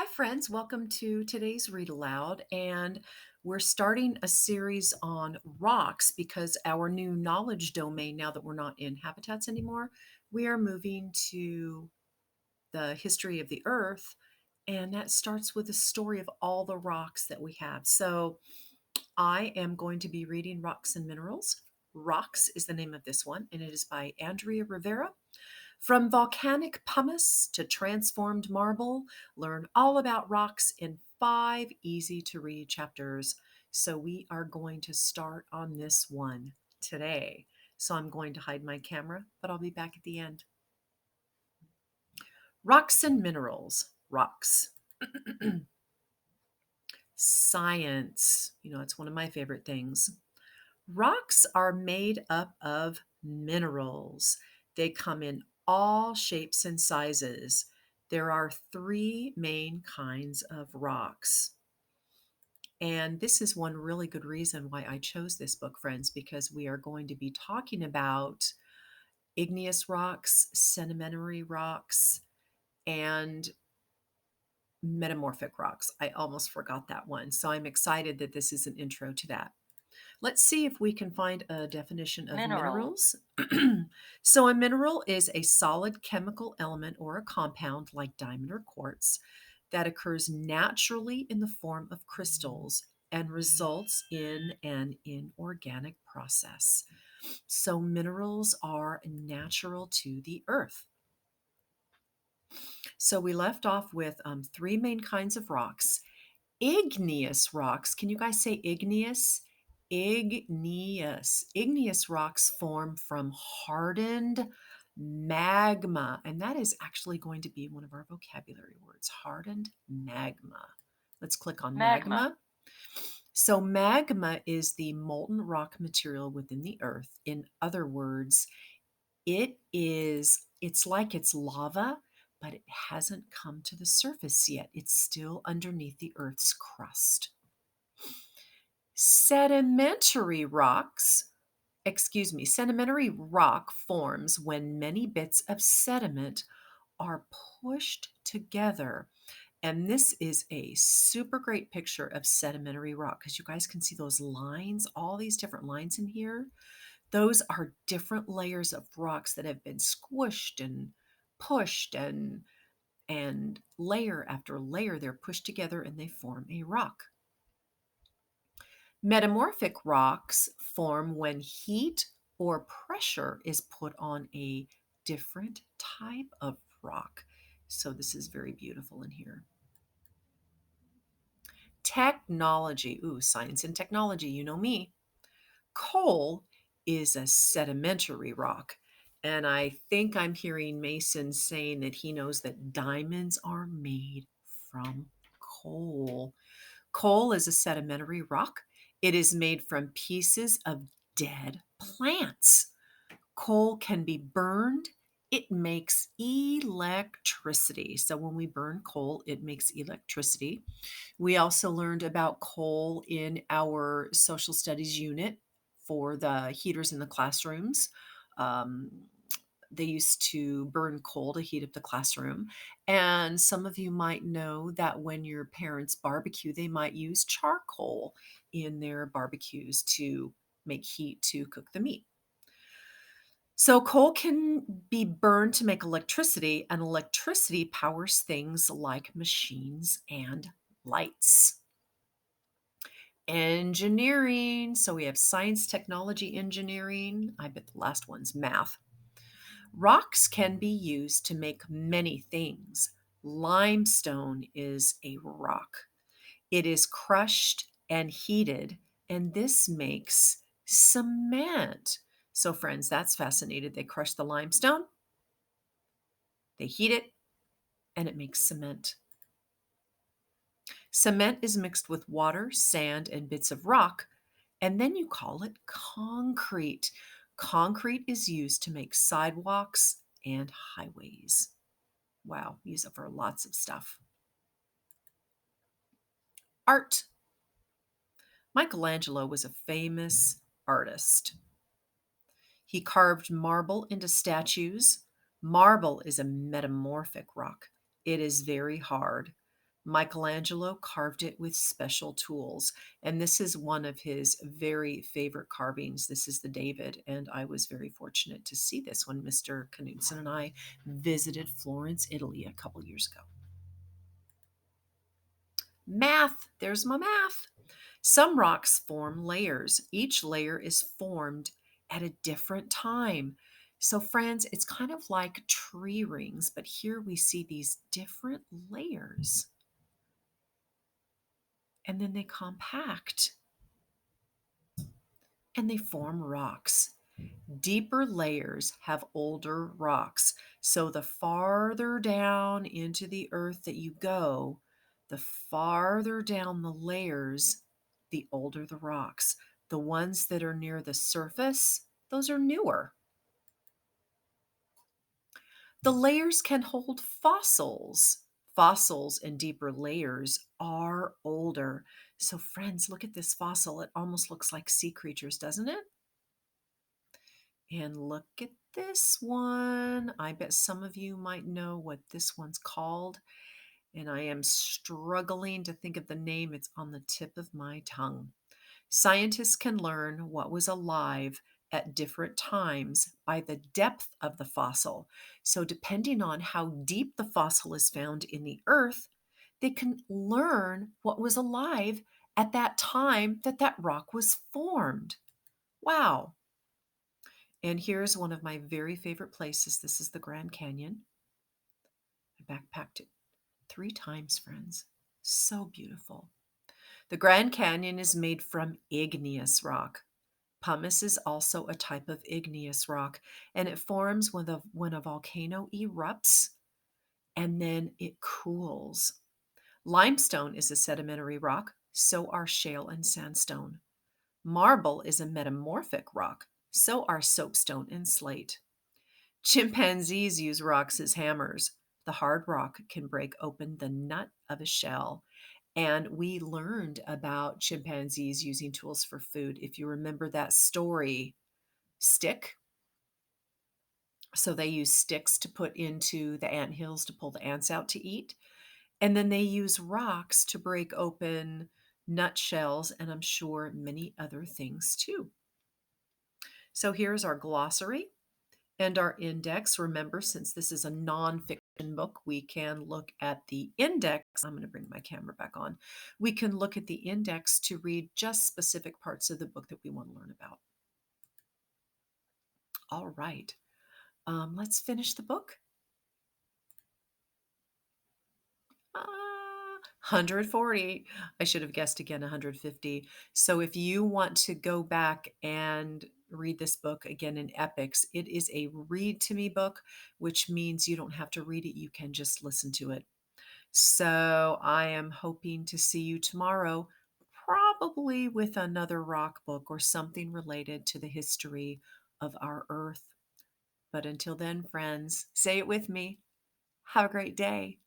Hi, friends. Welcome to today's Read Aloud. And we're starting a series on rocks because our new knowledge domain, now that we're not in habitats anymore, we are moving to the history of the earth. And that starts with the story of all the rocks that we have. So I am going to be reading Rocks and Minerals. Rocks is the name of this one, and it is by Andrea Rivera. From volcanic pumice to transformed marble, learn all about rocks in 5 easy-to-read chapters. So we are going to start on this one today. So I'm going to hide my camera, but I'll be back at the end. Rocks and minerals. Rocks. Science. It's one of my favorite things. Rocks are made up of minerals. They come in all shapes and sizes. There are three main kinds of rocks. And this is one really good reason why I chose this book, friends, because we are going to be talking about igneous rocks, sedimentary rocks, and metamorphic rocks. I almost forgot that one. So I'm excited that this is an intro to that. Let's see if we can find a definition of Mineral. minerals. So, a mineral is a solid chemical element or a compound like diamond or quartz that occurs naturally in the form of crystals and results in an inorganic process. So, minerals are natural to the earth. So, we left off with three main kinds of rocks. Igneous rocks. Can you guys say igneous? Igneous. Igneous rocks form from hardened magma. And that is actually going to be one of our vocabulary words hardened magma. Let's click on Magma. magma. So, magma is the molten rock material within the earth. In other words, it's like it's lava, but it hasn't come to the surface yet. It's still underneath the Earth's crust. Sedimentary rock forms when many bits of sediment are pushed together. And this is a super great picture of sedimentary rock because you guys can see those lines, all these different lines in here. Those are different layers of rocks that have been squished and pushed and layer after layer they're pushed together and they form a rock. Metamorphic rocks form when heat or pressure is put on a different type of rock. So this is very beautiful in here. Technology. Ooh, science and technology, you know me. Coal is a sedimentary rock. And I think I'm hearing Mason saying that he knows that diamonds are made from coal. Coal is a sedimentary rock. It is made from pieces of dead plants. Coal can be burned. It makes electricity. So when we burn coal, it makes electricity. We also learned about coal in our social studies unit for the heaters in the classrooms. Um, they used to burn coal to heat up the classroom. And some of you might know that when your parents barbecue, they might use charcoal in their barbecues to make heat to cook the meat. So, coal can be burned to make electricity, and electricity powers things like machines and lights. Engineering. So we have science, technology, engineering. I bet the last one's math. Rocks can be used to make many things. Limestone is a rock. It is crushed and heated, and this makes cement. So, friends, that's fascinating. They crush the limestone, they heat it, and it makes cement. Cement is mixed with water, sand, and bits of rock, and then you call it concrete. Concrete is used to make sidewalks and highways. Wow, use it for lots of stuff. Art. Michelangelo was a famous artist. He carved marble into statues. Marble is a metamorphic rock. It is very hard. Michelangelo carved it with special tools, and this is one of his very favorite carvings. This is the David, and I was very fortunate to see this when Mr. Knudson and I visited Florence, Italy a couple years ago. Math, there's my math. Some rocks form layers. Each layer is formed at a different time. So, friends, it's kind of like tree rings, but here we see these different layers and then they compact and they form rocks. Deeper layers have older rocks. So the farther down into the earth that you go, the farther down the layers, the older the rocks. The ones that are near the surface, those are newer. The layers can hold fossils. Fossils in deeper layers are older. So, friends, look at this fossil. It almost looks like sea creatures, doesn't it? And look at this one. I bet some of you might know what this one's called. And I am struggling to think of the name. It's on the tip of my tongue. Scientists can learn what was alive at different times by the depth of the fossil. So, depending on how deep the fossil is found in the earth, they can learn what was alive at that time that that rock was formed. Wow. And here's one of my very favorite places. This is the Grand Canyon. I backpacked it 3 times, friends. So beautiful. The Grand Canyon is made from igneous rock. Pumice is also a type of igneous rock, and it forms when a volcano erupts and then it cools. Limestone is a sedimentary rock, so are shale and sandstone. Marble is a metamorphic rock, so are soapstone and slate. Chimpanzees use rocks as hammers. The hard rock can break open the nut of a shell. And we learned about chimpanzees using tools for food. If you remember that story, stick. So they use sticks to put into the ant hills to pull the ants out to eat. And then they use rocks to break open nutshells and I'm sure many other things too. So here's our glossary. And our index, remember, since this is a nonfiction book, we can look at the index. I'm going to bring my camera back on. We can look at the index to read just specific parts of the book that we want to learn about. All right, let's finish the book. 140. I should have guessed again 150. So if you want to go back and read this book again in epics, it is a read to me book, which means you don't have to read it, you can just listen to it. So I am hoping to see you tomorrow, probably with another rock book or something related to the history of our earth. But until then, friends, say it with me. Have a great day.